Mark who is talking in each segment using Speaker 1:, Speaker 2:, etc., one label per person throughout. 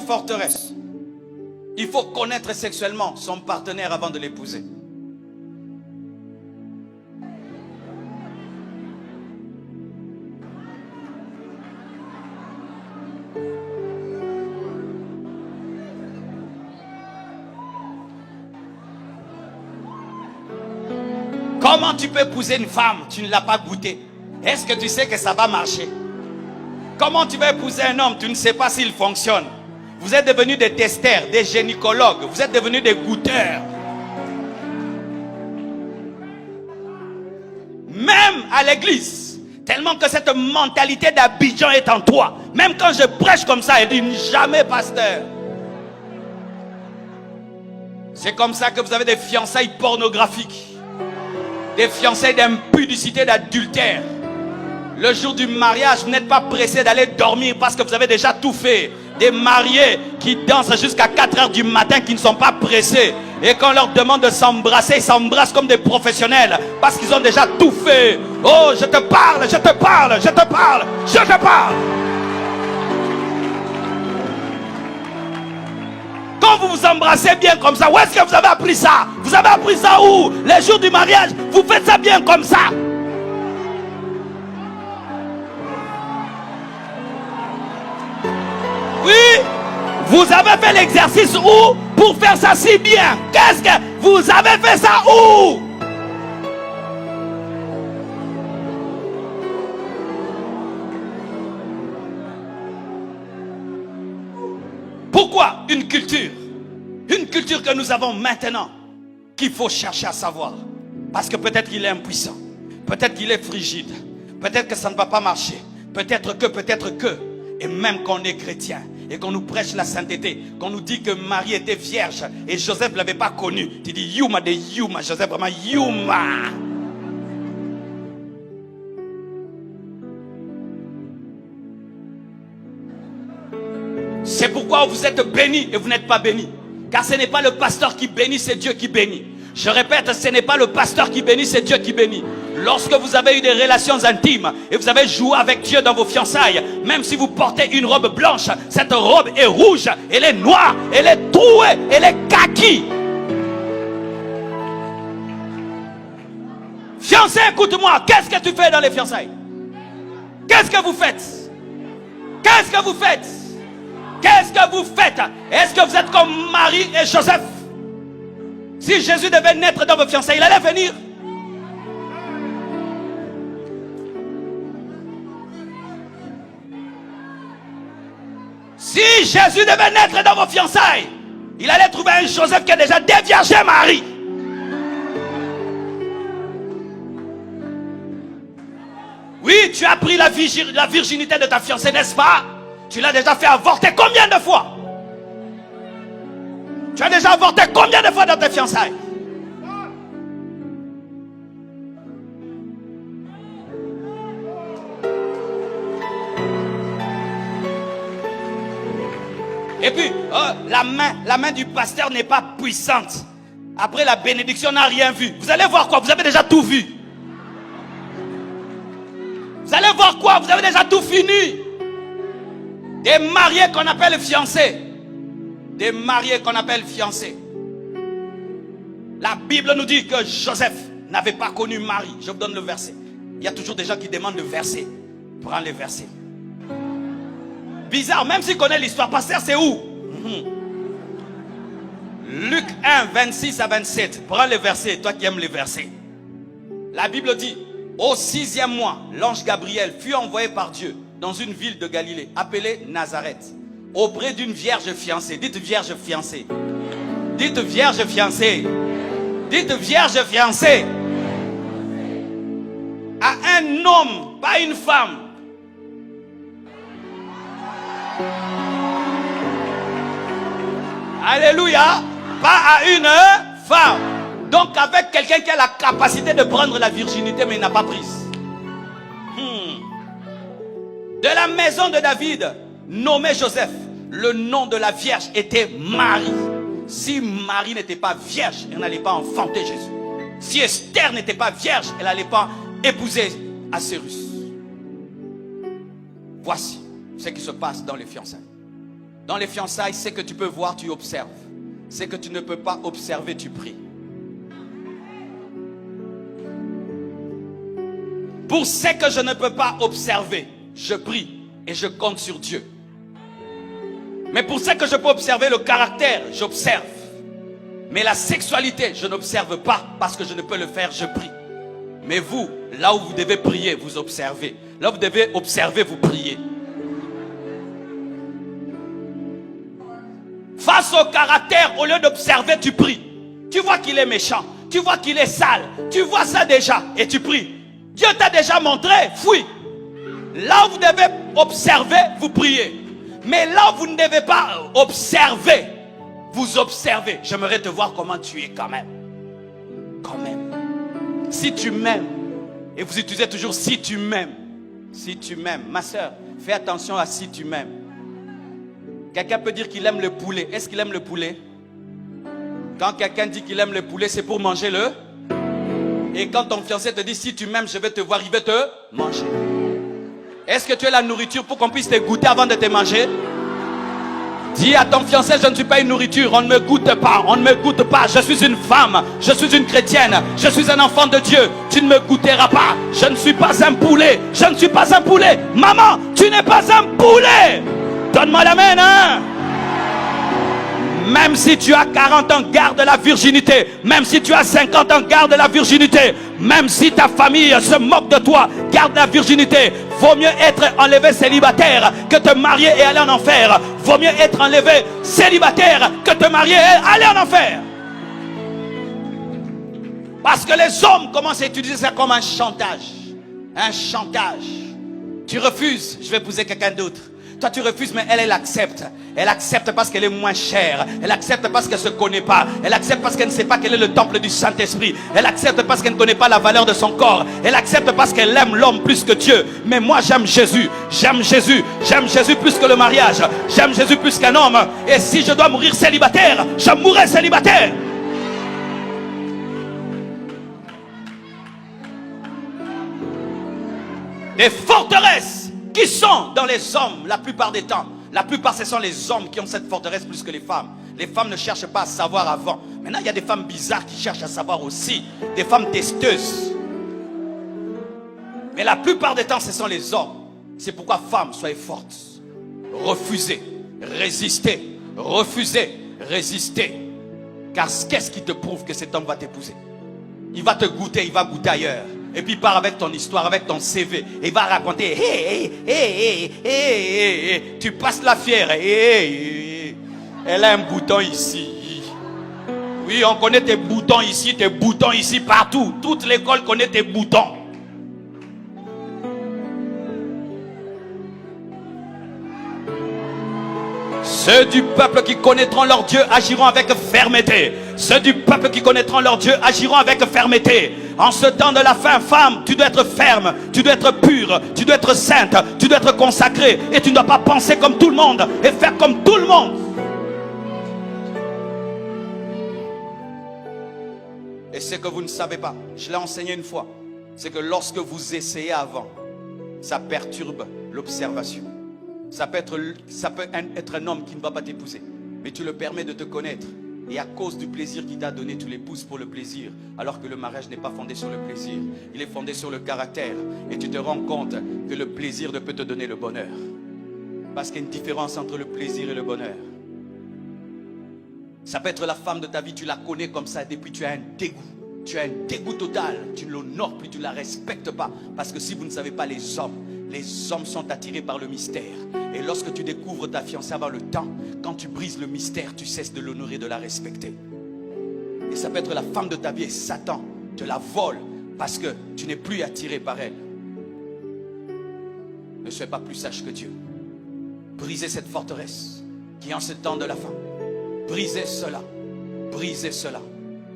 Speaker 1: forteresse. Il faut connaître sexuellement son partenaire avant de l'épouser. Comment tu peux épouser une femme? Tu ne l'as pas goûté. Est-ce que tu sais que ça va marcher? Comment tu vas épouser un homme? Tu ne sais pas s'il fonctionne. Vous êtes devenus des testeurs, des gynécologues. Vous êtes devenus des goûteurs. Même à l'église, tellement que cette mentalité d'Abidjan est en toi. Même quand je prêche comme ça, il dit jamais pasteur. C'est comme ça que vous avez des fiançailles pornographiques. Des fiançailles d'impudicité, d'adultère. Le jour du mariage, vous n'êtes pas pressé d'aller dormir parce que vous avez déjà tout fait. Des mariés qui dansent jusqu'à 4 heures du matin, qui ne sont pas pressés. Et quand on leur demande de s'embrasser, ils s'embrassent comme des professionnels parce qu'ils ont déjà tout fait. Oh, je te parle, je te parle, je te parle, je te parle. Quand vous vous embrassez bien comme ça, où est-ce que vous avez appris ça? Vous avez appris ça où? Les jours du mariage, vous faites ça bien comme ça. Oui, vous avez fait l'exercice où pour faire ça si bien? Qu'est-ce que vous avez fait ça où? Pourquoi une culture? Une culture que nous avons maintenant, qu'il faut chercher à savoir. Parce que peut-être qu'il est impuissant, peut-être qu'il est frigide, peut-être que ça ne va pas marcher, peut-être que. Et même quand on est chrétien et qu'on nous prêche la sainteté, qu'on nous dit que Marie était vierge et Joseph ne l'avait pas connue, tu dis Yuma de Yuma, Joseph vraiment Yuma. C'est pourquoi vous êtes bénis et vous n'êtes pas bénis. Car ce n'est pas le pasteur qui bénit, c'est Dieu qui bénit. Je répète, ce n'est pas le pasteur qui bénit, c'est Dieu qui bénit. Lorsque vous avez eu des relations intimes et vous avez joué avec Dieu dans vos fiançailles, même si vous portez une robe blanche, cette robe est rouge, elle est noire, elle est trouée, elle est kaki. Fiancé, écoute-moi, qu'est-ce que tu fais dans les fiançailles? Qu'est-ce que vous faites? Qu'est-ce que vous faites? Qu'est-ce que vous faites? Est-ce que vous êtes comme Marie et Joseph? Si Jésus devait naître dans vos fiançailles, il allait venir. Si Jésus devait naître dans vos fiançailles, il allait trouver un Joseph qui a déjà déviergé Marie. Oui, tu as pris la virginité de ta fiancée, n'est-ce pas? Tu l'as déjà fait avorter combien de fois? Tu as déjà avorté combien de fois dans tes fiançailles? Et puis, la main du pasteur n'est pas puissante. Après la bénédiction, on n'a rien vu. Vous allez voir quoi? Vous avez déjà tout vu. Vous allez voir quoi? Vous avez déjà tout fini. Des mariés qu'on appelle fiancés. Des mariés qu'on appelle fiancés. La Bible nous dit que Joseph n'avait pas connu Marie. Je vous donne le verset. Il y a toujours des gens qui demandent le verset. Prends le verset. Bizarre, même s'il connaît l'histoire. Pasteur, c'est où? Luc 1, 26 à 27. Prends le verset, toi qui aimes les versets. La Bible dit, au 6e mois, l'ange Gabriel fut envoyé par Dieu dans une ville de Galilée, appelée Nazareth, auprès d'une vierge fiancée. Dites vierge fiancée. Dites vierge fiancée. Dites vierge fiancée. À un homme, pas une femme. Alléluia. Pas à une femme. Donc avec quelqu'un qui a la capacité de prendre la virginité mais il n'a pas prise. De la maison de David, nommé Joseph, le nom de la vierge était Marie. Si Marie n'était pas vierge, elle n'allait pas enfanter Jésus. Si Esther n'était pas vierge, elle n'allait pas épouser Assyrus. Voici ce qui se passe dans les fiançailles. Dans les fiançailles, c'est que tu peux voir, tu observes. C'est que tu ne peux pas observer, tu pries. Pour ce que je ne peux pas observer, je prie et je compte sur Dieu. Mais pour ce que je peux observer, le caractère, j'observe. Mais la sexualité, je n'observe pas parce que je ne peux le faire, je prie. Mais vous, là où vous devez prier, vous observez. Là où vous devez observer, vous priez. Face au caractère, au lieu d'observer, tu pries. Tu vois qu'il est méchant, tu vois qu'il est sale, tu vois ça déjà et tu pries. Dieu t'a déjà montré, fouille. Là où vous devez observer, vous priez. Mais là où vous ne devez pas observer, vous observez. J'aimerais te voir comment tu es quand même. Quand même. Si tu m'aimes, et vous utilisez toujours si tu m'aimes. Si tu m'aimes. Ma soeur, fais attention à si tu m'aimes. Quelqu'un peut dire qu'il aime le poulet. Est-ce qu'il aime le poulet? Quand quelqu'un dit qu'il aime le poulet, c'est pour manger le. Et quand ton fiancé te dit si tu m'aimes, je vais te voir, il veut te manger. Est-ce que tu es la nourriture pour qu'on puisse te goûter avant de te manger? Dis à ton fiancé, je ne suis pas une nourriture, on ne me goûte pas, on ne me goûte pas. Je suis une femme, je suis une chrétienne, je suis un enfant de Dieu. Tu ne me goûteras pas, je ne suis pas un poulet, je ne suis pas un poulet. Maman, tu n'es pas un poulet. Donne-moi l'amen, hein? Même si tu as 40 ans, garde la virginité. Même si tu as 50 ans, garde la virginité. Même si ta famille se moque de toi, garde la virginité. Vaut mieux être enlevé célibataire que te marier et aller en enfer. Vaut mieux être enlevé célibataire que te marier et aller en enfer. Parce que les hommes commencent à utiliser ça comme un chantage. Un chantage. Tu refuses, je vais épouser quelqu'un d'autre. Toi tu refuses, mais elle accepte. Elle accepte parce qu'elle est moins chère. Elle accepte parce qu'elle ne se connaît pas. Elle accepte parce qu'elle ne sait pas quel est le temple du Saint-Esprit. Elle accepte parce qu'elle ne connaît pas la valeur de son corps. Elle accepte parce qu'elle aime l'homme plus que Dieu. Mais moi j'aime Jésus. J'aime Jésus. J'aime Jésus plus que le mariage. J'aime Jésus plus qu'un homme. Et si je dois mourir célibataire, je mourrai célibataire. Les forteresses qui sont dans les hommes la plupart des temps. La plupart, ce sont les hommes qui ont cette forteresse plus que les femmes. Les femmes ne cherchent pas à savoir avant. Maintenant, il y a des femmes bizarres qui cherchent à savoir aussi. Des femmes testeuses. Mais la plupart des temps, ce sont les hommes. C'est pourquoi, femmes, soyez fortes. Refusez, résistez, refusez, résistez. Car qu'est-ce qui te prouve que cet homme va t'épouser? Il va te goûter, il va goûter ailleurs. Et puis il part avec ton histoire, avec ton CV. Et il va raconter, tu passes la fière. Elle a un bouton ici. Oui, on connaît tes boutons ici, partout. Toute l'école connaît tes boutons. Ceux du peuple qui connaîtront leur Dieu agiront avec fermeté. Ceux du peuple qui connaîtront leur Dieu agiront avec fermeté. En ce temps de la fin, femme, tu dois être ferme, tu dois être pure, tu dois être sainte, tu dois être consacrée. Et tu ne dois pas penser comme tout le monde et faire comme tout le monde. Et ce que vous ne savez pas, je l'ai enseigné une fois, c'est que lorsque vous essayez avant, ça perturbe l'observation. Ça peut être un homme qui ne va pas t'épouser, mais tu le permets de te connaître. Et à cause du plaisir qu'il t'a donné, tu l'épouses pour le plaisir. Alors que le mariage n'est pas fondé sur le plaisir. Il est fondé sur le caractère. Et tu te rends compte que le plaisir ne peut te donner le bonheur. Parce qu'il y a une différence entre le plaisir et le bonheur. Ça peut être la femme de ta vie, tu la connais comme ça, et depuis tu as un dégoût. Tu as un dégoût total. Tu ne l'honores plus, tu ne la respectes pas. Parce que si vous ne savez pas, les hommes sont attirés par le mystère. Et lorsque tu découvres ta fiancée avant le temps, quand tu brises le mystère, tu cesses de l'honorer, de la respecter. Et ça peut être la femme de ta vie et Satan te la vole parce que tu n'es plus attiré par elle. Ne sois pas plus sage que Dieu. Brisez cette forteresse qui est en ce temps de la fin. Brisez cela. Brisez cela.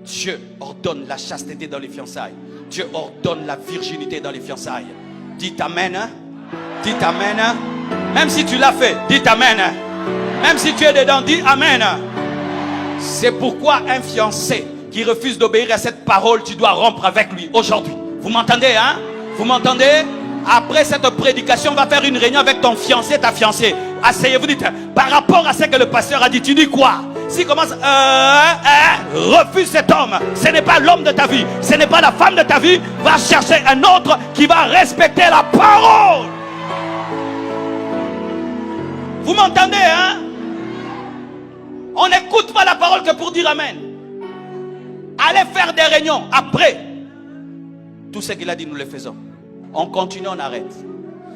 Speaker 1: Dieu ordonne la chasteté dans les fiançailles. Dieu ordonne la virginité dans les fiançailles. Dites amen. Hein? Dites amen. Hein? Même si tu l'as fait, dites amen. Hein? Même si tu es dedans, dis amen. C'est pourquoi un fiancé qui refuse d'obéir à cette parole, tu dois rompre avec lui aujourd'hui. Vous m'entendez, hein? Vous m'entendez? Après cette prédication, on va faire une réunion avec ton fiancé, ta fiancée. Asseyez-vous, dites, par rapport à ce que le pasteur a dit, tu dis quoi? S'il commence, refuse cet homme. Ce n'est pas l'homme de ta vie. Ce n'est pas la femme de ta vie. Va chercher un autre qui va respecter la parole. Vous m'entendez, hein? On n'écoute pas la parole que pour dire amen. Allez faire des réunions. Après, tout ce qu'il a dit, nous le faisons. On continue, on arrête.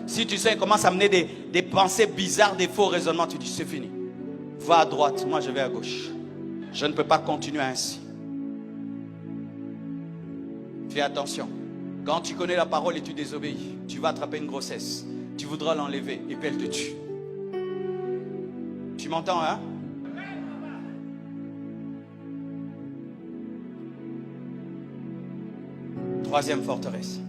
Speaker 1: Si tu sais, il commence à amener des pensées bizarres, des faux raisonnements, tu dis c'est fini. Va à droite, moi je vais à gauche. Je ne peux pas continuer ainsi. Fais attention. Quand tu connais la parole et tu désobéis, tu vas attraper une grossesse. Tu voudras l'enlever et puis elle te tue. Tu m'entends, hein? Troisième forteresse.